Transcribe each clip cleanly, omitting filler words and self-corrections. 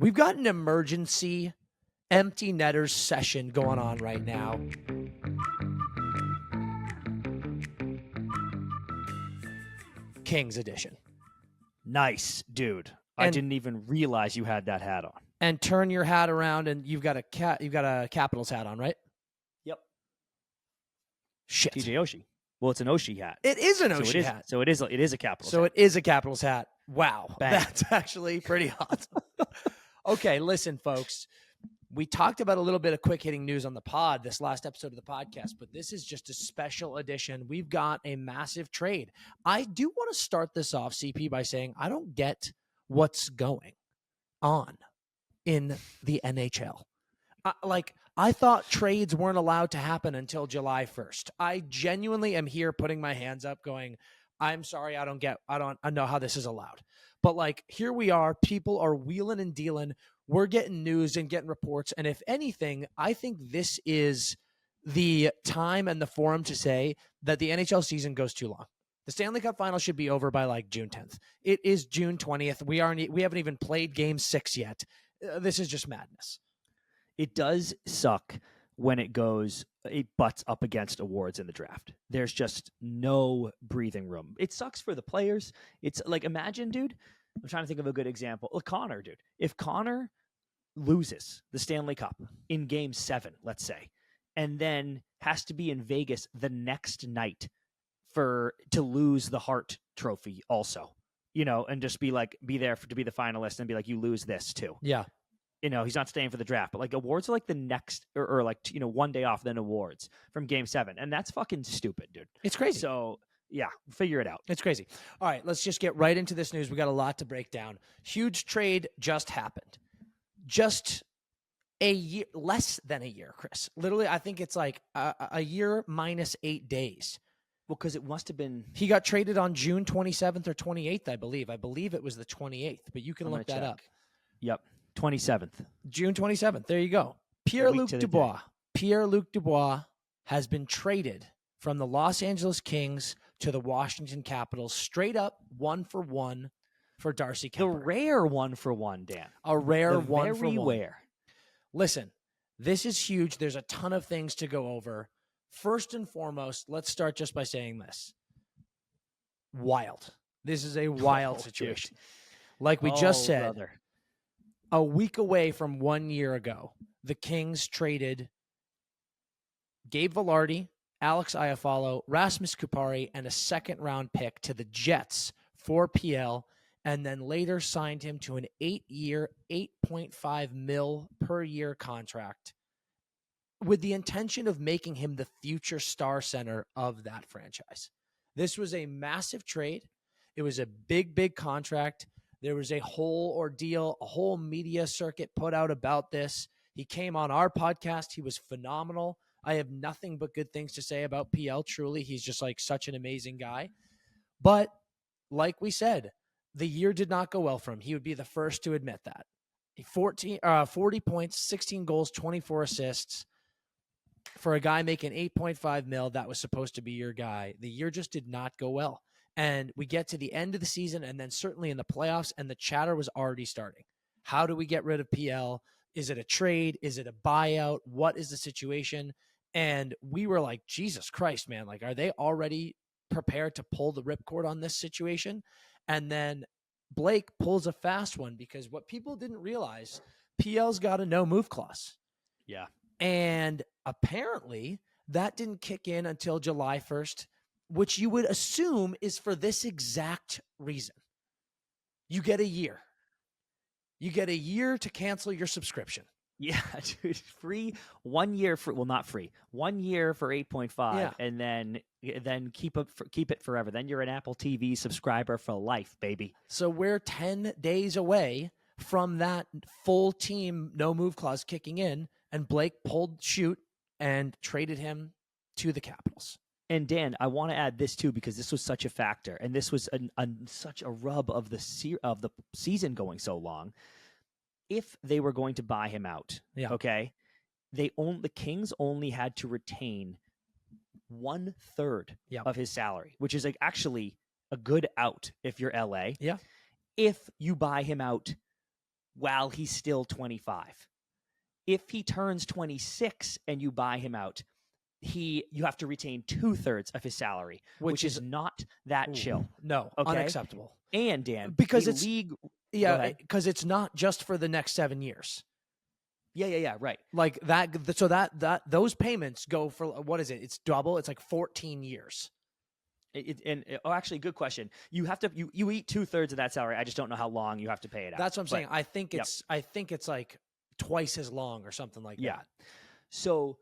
We've got an emergency empty netters session going on right now. Kings edition. Nice, dude. I didn't even realize you had that hat on. And turn your hat around, and you've got a Capitals hat on, right? Yep. Shit. TJ Oshie. Well, it's an Oshie hat. It is an Oshie hat. So it is a Capitals hat. So it is a Capitals hat. Wow. Bang. That's actually pretty awesome. Okay, listen, folks. We talked about a little bit of quick hitting news on the pod this last episode of the podcast, but this is just a special edition. We've got a massive trade. I do want to start this off, CP, by saying I don't get what's going on in the NHL. I thought trades weren't allowed to happen until July 1st. I genuinely am here putting my hands up going, I'm sorry, I don't know how this is allowed. But here we are, people are wheeling and dealing. We're getting news and getting reports. And if anything, I think this is the time and the forum to say that the NHL season goes too long. The Stanley Cup final should be over by June 10th. It is June 20th. We haven't even played game 6 yet. This is just madness. It does suck when it butts up against awards in the draft. There's just no breathing room. It sucks for the players. It's imagine, dude, I'm trying to think of a good example. Connor, dude. If Connor loses the Stanley Cup in game 7, let's say, and then has to be in Vegas the next night to lose the Hart Trophy also, and just be there to be the finalist and be like, you lose this too. Yeah. He's not staying for the draft, but awards are the next or one day off, then awards from game 7. And that's fucking stupid, dude. It's crazy. So yeah, figure it out. It's crazy. All right, let's just get right into this news. We got a lot to break down. Huge trade just happened. Just a year, less than a year, Chris. Literally, I think it's a year minus 8 days. Well, because it must have been. He got traded on June 27th or 28th, I believe. I believe it was the 28th, but you can look that up. Yep. 27th. June 27th. There you go. Pierre-Luc Dubois. Pierre-Luc Dubois has been traded from the Los Angeles Kings to the Washington Capitals, straight up 1-for-1 for Darcy Kuemper. The rare 1-for-1, Dan. A rare the 1-for-1. Very rare. Listen, this is huge. There's a ton of things to go over. First and foremost, let's start just by saying this. Wild. This is a wild situation. Dude. Like we just said, brother. A week away from 1 year ago, the Kings traded Gabe Vilardi, Alex Iafallo, Rasmus Kupari, and a second-round pick to the Jets for PL, and then later signed him to an 8-year, $8.5 million per year contract with the intention of making him the future star center of that franchise. This was a massive trade. It was a big, big contract. There was a whole ordeal, a whole media circuit put out about this. He came on our podcast. He was phenomenal. I have nothing but good things to say about PL. Truly, he's just such an amazing guy. But like we said, the year did not go well for him. He would be the first to admit that. 40 points, 16 goals, 24 assists. For a guy making $8.5 million, that was supposed to be your guy. The year just did not go well. And we get to the end of the season and then certainly in the playoffs, and the chatter was already starting. How do we get rid of PL? Is it a trade? Is it a buyout? What is the situation? And we were like, Jesus Christ, man. Are they already prepared to pull the ripcord on this situation? And then Blake pulls a fast one because what people didn't realize, PL's got a no-move clause. Yeah. And apparently that didn't kick in until July 1st, which you would assume is for this exact reason. You get a year. You get a year to cancel your subscription. Yeah, dude, free 1 year for, well, not free, 1 year for 8.5, Yeah. and then keep it forever. Then you're an Apple TV subscriber for life, baby. So we're 10 days away from that full team no move clause kicking in, and Blake pulled shoot and traded him to the Capitals. And Dan, I want to add this too, because this was such a factor, and this was such a rub of the season going so long. If they were going to buy him out, okay, the Kings only had to retain 1/3 of his salary, which is actually a good out if you're LA. Yeah. If you buy him out while he's still 25. If he turns 26 and you buy him out, you have to retain 2/3 of his salary, which is not that chill. No, Okay? unacceptable. And Dan, Because the it's league. yeah, because it's not just for the next 7 years. Yeah, right. Like that, so that those payments go for, what is it? It's double. It's like 14 years. Actually, good question. You have to you eat 2/3 of that salary. I just don't know how long you have to pay it out. That's what I'm saying. I think it's like twice as long or something like that. So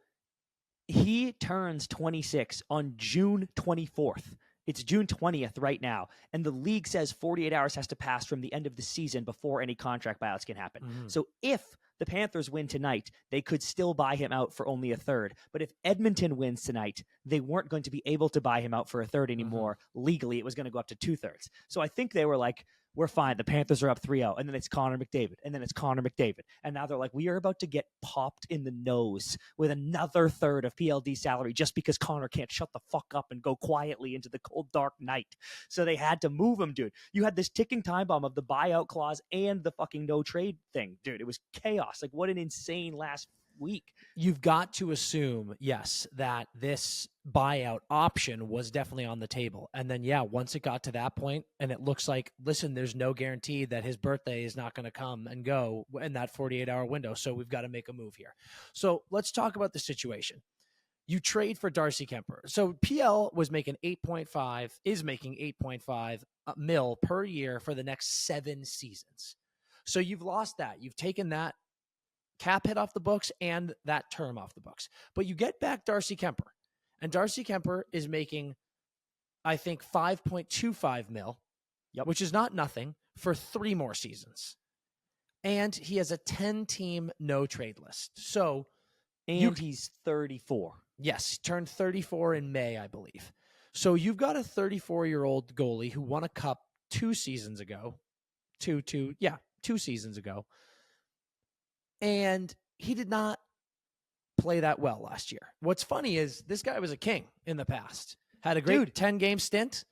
he turns 26 on June 24th. It's June 20th right now, and the league says 48 hours has to pass from the end of the season before any contract buyouts can happen. Mm-hmm. So if the Panthers win tonight, they could still buy him out for only 1/3. But if Edmonton wins tonight, they weren't going to be able to buy him out for 1/3 anymore. Legally, it was going to go up to 2/3. So I think they were like, we're fine. The Panthers are up 3-0. And then it's Connor McDavid. And then it's Connor McDavid. And now they're like, we are about to get popped in the nose with another 1/3 of PLD salary just because Connor can't shut the fuck up and go quietly into the cold, dark night. So they had to move him, dude. You had this ticking time bomb of the buyout clause and the fucking no trade thing, dude. It was chaos. Like, what an insane last week. You've got to assume, yes, that this buyout option was definitely on the table. And then, once it got to that point and it looks like, listen, there's no guarantee that his birthday is not going to come and go in that 48-hour window. So we've got to make a move here. So let's talk about the situation. You trade for Darcy Kuemper. So PL was making 8.5, is making 8.5 mil per year for the next 7 seasons. So you've lost that. You've taken that cap hit off the books and that term off the books. But you get back Darcy Kuemper. And Darcy Kuemper is making, I think, 5.25 mil, which is not nothing, for 3 more seasons. And he has a 10-team no-trade list. So, he's 34. Yes, turned 34 in May, I believe. So you've got a 34-year-old goalie who won a cup 2 seasons ago. 2 seasons ago. And he did not play that well last year. What's funny is this guy was a king in the past. Had a great 10-game stint.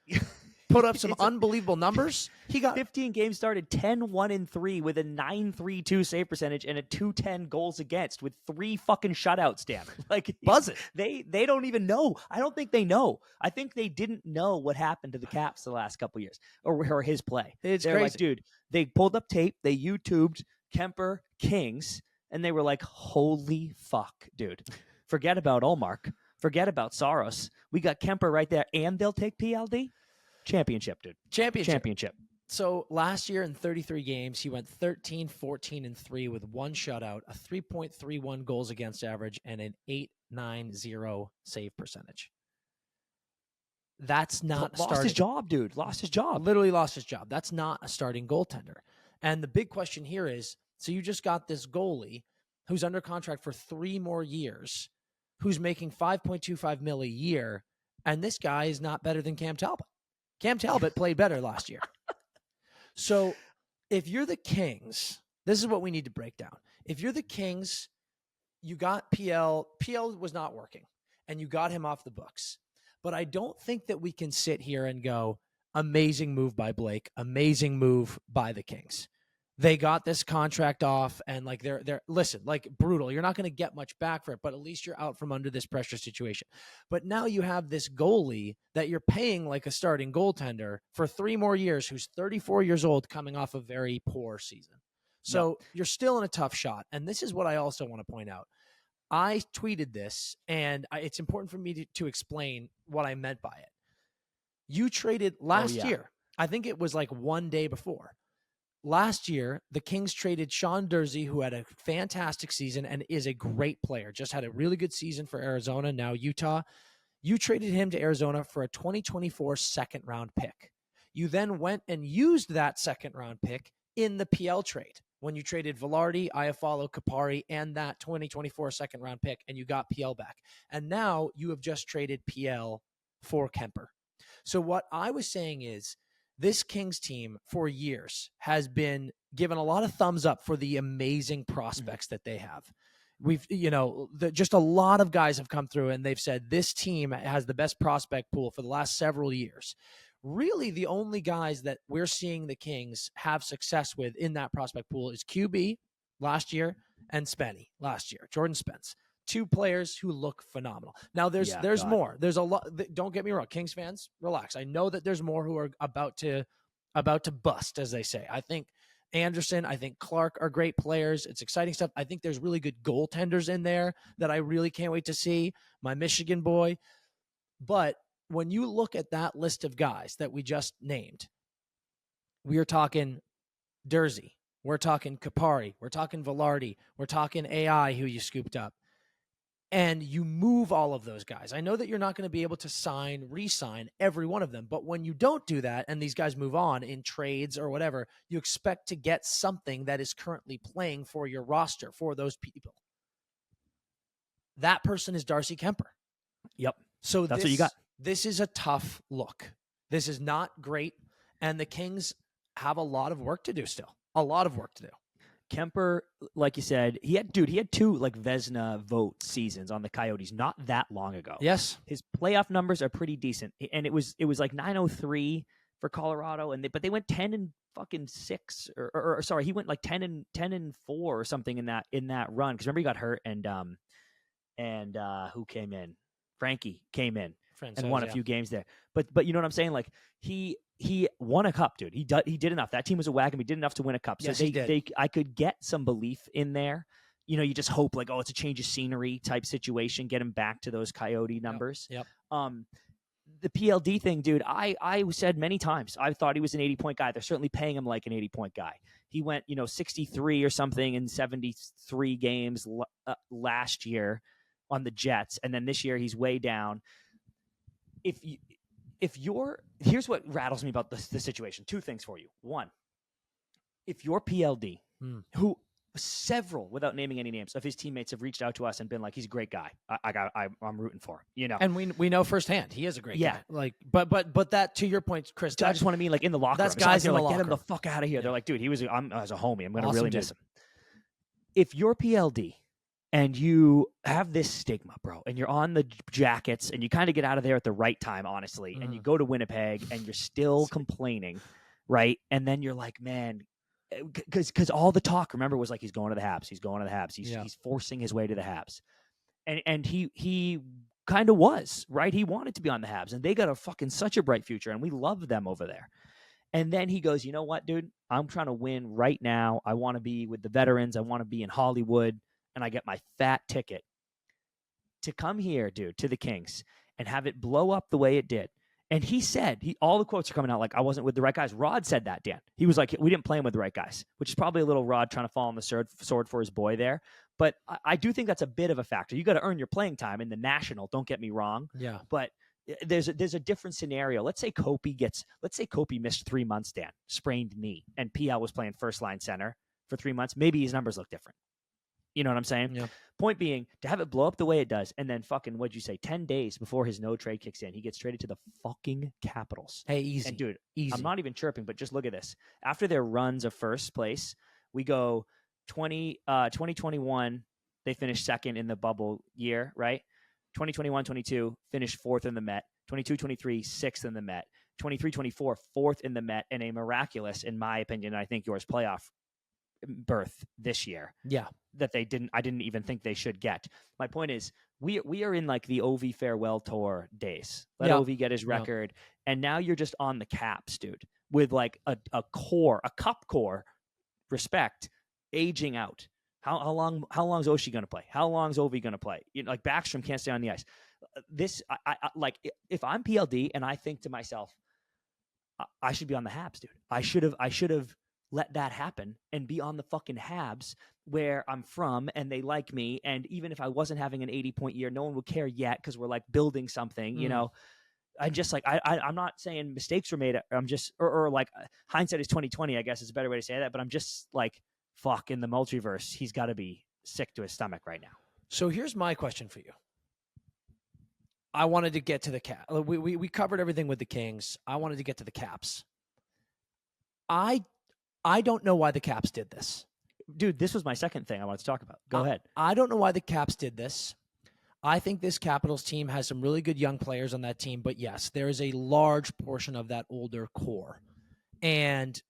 Put up some unbelievable numbers. He got 15 games started, 10-1-3 with a .932 save percentage and a .210 goals against with 3 fucking shutouts, Dan. Like, buzz it. They don't even know. I don't think they know. I think they didn't know what happened to the Caps the last couple of years or his play. They're crazy. Like, dude, they pulled up tape, they YouTubed Kuemper Kings, and they were like, holy fuck, dude. Forget about Ullmark. Forget about Saros. We got Kuemper right there, and they'll take PLD? Championship, dude. Championship. So last year in 33 games, he went 13, 14, and 3 with 1 shutout, a 3.31 goals against average, and an .890 save percentage. That's not lost his job, dude. Lost his job. Literally lost his job. That's not a starting goaltender. And the big question here is, so you just got this goalie who's under contract for 3 more years, who's making 5.25 mil a year, and this guy is not better than Cam Talbot. Cam Talbot played better last year. So if you're the Kings, this is what we need to break down. If you're the Kings, you got PL. PL was not working, and you got him off the books. But I don't think that we can sit here and go, amazing move by Blake, amazing move by the Kings. They got this contract off, and like they're listen, like brutal. You're not going to get much back for it, but at least you're out from under this pressure situation. But now you have this goalie that you're paying like a starting goaltender for 3 more years, who's 34 years old, coming off a very poor season. So you're still in a tough shot. And this is what I also want to point out. I tweeted this, and it's important for me to explain what I meant by it. You traded last year. I think it was like 1 day before. Last year, the Kings traded Sean Durzi, who had a fantastic season and is a great player. Just had a really good season for Arizona, now Utah. You traded him to Arizona for a 2024 second-round pick. You then went and used that second-round pick in the PL trade when you traded Velarde, Iafallo, Kupari, and that 2024 second-round pick, and you got PL back. And now you have just traded PL for Kuemper. So what I was saying is, this Kings team for years has been given a lot of thumbs up for the amazing prospects that they have. We've, just a lot of guys have come through and they've said this team has the best prospect pool for the last several years. really the only guys that we're seeing the Kings have success with in that prospect pool is QB last year and Spenny last year, Jordan Spence. Two players who look phenomenal. Now there's God. more. There's a lot. Don't get me wrong, Kings fans, relax. I know that there's more who are about to bust, as they say. I think Anderson, I think Clark are great players. It's exciting stuff. I think there's really good goaltenders in there that I really can't wait to see. My Michigan boy. But when you look at that list of guys that we just named, we are talking Darcy, we're talking Kupari, we're talking Velarde, we're talking AI, who you scooped up, and you move all of those guys. I know that you're not going to be able to re-sign every one of them, but when you don't do that and these guys move on in trades or whatever, you expect to get something that is currently playing for your roster for those people. That person is Darcy Kuemper. Yep. So that's what you got. This is a tough look. This is not great. And the Kings have a lot of work to do still. A lot of work to do. Kuemper, like you said, he had two like Vezina vote seasons on the Coyotes not that long ago. Yes. His playoff numbers are pretty decent. And it was like 903 for Colorado, but they went 10-6 or sorry, he went like 10-4 or something in that run. Because remember he got hurt and who came in? Frankie came in and won a few games there. But you know what I'm saying? Like he won a cup, dude. He did enough. That team was a wagon. He did enough to win a cup. So yes, I could get some belief in there. You know, you just hope like, oh, it's a change of scenery type situation. Get him back to those Coyote numbers. Yep. The PLD thing, dude, I said many times, I thought he was an 80-point guy. They're certainly paying him like an 80-point guy. He went, 63 or something in 73 games last year on the Jets. And then this year he's way down. Here's what rattles me about the situation. Two things for you. One, if you're PLD, who several, without naming any names, of his teammates have reached out to us and been like, he's a great guy. I'm rooting for him, And we know firsthand he is a great guy. Like, but that, to your point, Chris, I just want to mean like in the locker room. That's guys in the locker get him the fuck out of here. They're like, dude, he was as a homie. I'm going to really miss him. If you're PLD and you have this stigma, bro, and you're on the Jackets and you kind of get out of there at the right time, honestly, and you go to Winnipeg and you're still complaining, right? And then you're like, man, because all the talk, remember, was like, he's going to the Habs. He's going to the Habs. He's forcing his way to the Habs. And he kind of was, right? He wanted to be on the Habs, and they got such a bright future, and we love them over there. And then he goes, you know what, dude? I'm trying to win right now. I want to be with the veterans. I want to be in Hollywood. And I get my fat ticket to come here, dude, to the Kings and have it blow up the way it did. And he said, all the quotes are coming out like, I wasn't with the right guys. Rod said that, Dan. He was like, we didn't play him with the right guys, which is probably a little Rod trying to fall on the sword for his boy there. But I do think that's a bit of a factor. You got to earn your playing time in the National. Don't get me wrong. Yeah. But there's a different scenario. Let's say Kopi missed 3 months, Dan, sprained knee, and PL was playing first line center for 3 months. Maybe his numbers look different. You know what I'm saying? Yeah. Point being, to have it blow up the way it does, and then what'd you say, 10 days before his no trade kicks in, he gets traded to the fucking Capitals. Hey, easy. And dude, easy. I'm not even chirping, but just look at this. After their runs of first place, we go 2021, they finished second in the bubble year, right? 2021-22, finished fourth in the Met. 22-23, sixth in the Met. 23-24, fourth in the Met, and a miraculous, in my opinion, and I think yours, playoff berth this year. Yeah. That I didn't even think they should get. My point is, we are in like the OV farewell tour days. Let OV get his record, and now you're just on the Caps, dude, with like a cup core, respect, aging out. How long is Oshie going to play? How long is Ovi going to play? Like Backstrom can't stay on the ice. I like, if I'm PLD and I think to myself, I should be on the Habs, dude. I should have let that happen and be on the fucking Habs where I'm from and they like me. And even if I wasn't having an 80-point year, no one would care yet because we're like building something, you know. I just like, I'm not saying mistakes were made. I'm just, or like hindsight is 2020, I guess is a better way to say that. But I'm just like, fuck, in the multiverse, he's got to be sick to his stomach right now. So here's my question for you. I wanted to get to the Caps. We covered everything with the Kings. I wanted to get to the Caps. I don't know why the Caps did this. Dude, this was my second thing I wanted to talk about. Go ahead. I don't know why the Caps did this. I think this Capitals team has some really good young players on that team, but yes, there is a large portion of that older core. And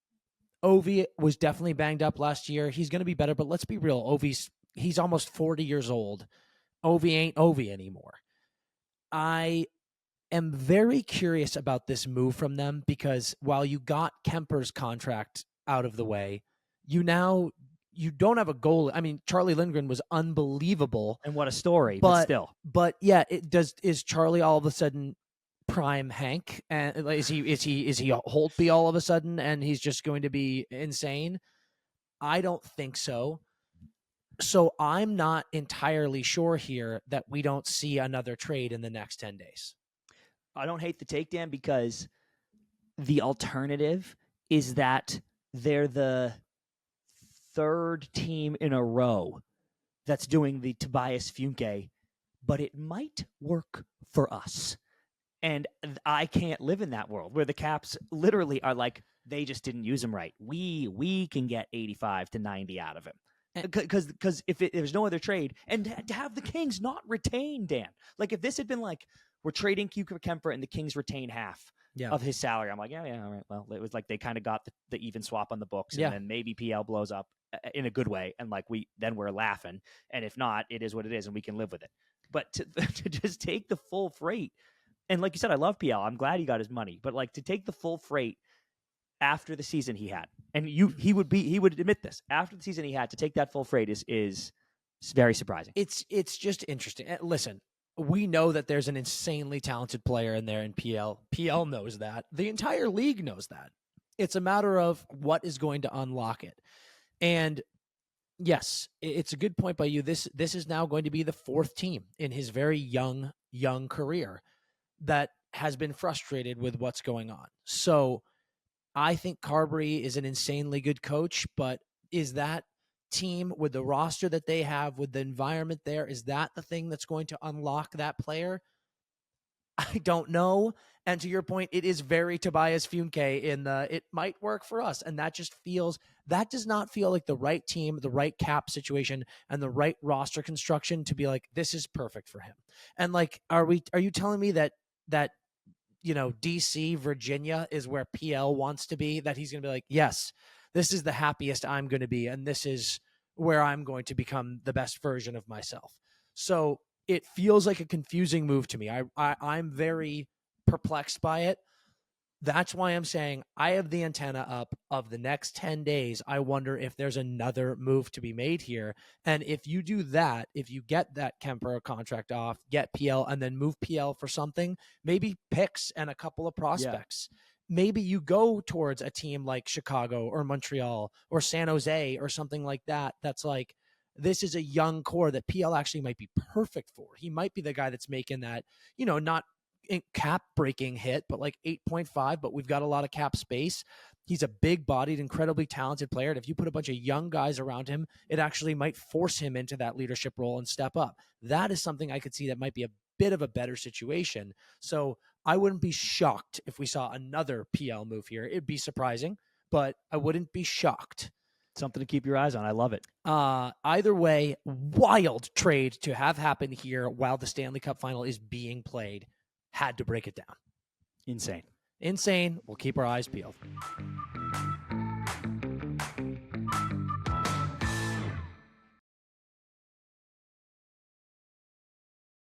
Ovi was definitely banged up last year. He's going to be better, but let's be real. He's almost 40 years old. Ovi ain't Ovi anymore. I am very curious about this move from them because while you got Kuemper's contract out of the way, you don't have a goal. I mean, Charlie Lindgren was unbelievable, And what a story, but still. But yeah, is Charlie all of a sudden prime Hank? And is he Holtby all of a sudden, and he's just going to be insane? I don't think so. So I'm not entirely sure here that we don't see another trade in the next 10 days. I don't hate the take, Dan, because the alternative is that they're the third team in a row that's doing the Tobias Funke, but it might work for us. And I can't live in that world where the Caps literally are like, they just didn't use him right. We can get 85 to 90 out of him. Because if there's no other trade, and to have the Kings not retain, Dan, like if this had been like, we're trading Kuemper and the Kings retain half of his salary, I'm like, yeah, all right. Well, it was like they kind of got the even swap on the books, and then maybe PL blows up in a good way, and like we're laughing, and if not, it is what it is, and we can live with it. But to just take the full freight, and like you said, I love PL. I'm glad he got his money, but like to take the full freight after the season he had, and he would admit this, after the season he had, to take that full freight is very surprising. It's just interesting. Listen, we know that there's an insanely talented player in there in PL. PL knows that. The entire league knows that. It's a matter of what is going to unlock it. And yes, it's a good point by you. This is now going to be the fourth team in his very young career that has been frustrated with what's going on. So I think Carberry is an insanely good coach, but is that team with the roster that they have, with the environment there, is that the thing that's going to unlock that player? I don't know. And to your point, it is very Tobias Funke in the, it might work for us. And that does not feel like the right team, the right cap situation, and the right roster construction to be like, this is perfect for him. And like, are you telling me that DC, Virginia is where PL wants to be, that he's going to be like, yes, this is the happiest I'm going to be, and this is where I'm going to become the best version of myself. So it feels like a confusing move to me. I'm very perplexed by it. That's why I'm saying I have the antenna up of the next 10 days. I wonder if there's another move to be made here. And if you do that, if you get that Kuemper contract off, get PL, and then move PL for something, maybe picks and a couple of prospects. Yeah. Maybe you go towards a team like Chicago or Montreal or San Jose or something like that. That's like, this is a young core that PL actually might be perfect for. He might be the guy that's making that, not cap breaking hit, but like 8.5, but we've got a lot of cap space. He's a big bodied, incredibly talented player. And if you put a bunch of young guys around him, it actually might force him into that leadership role and step up. That is something I could see that might be a bit of a better situation. So I wouldn't be shocked if we saw another PL move here. It'd be surprising, but I wouldn't be shocked. Something to keep your eyes on. I love it. Either way, wild trade to have happened here while the Stanley Cup final is being played. Had to break it down. Insane. We'll keep our eyes peeled.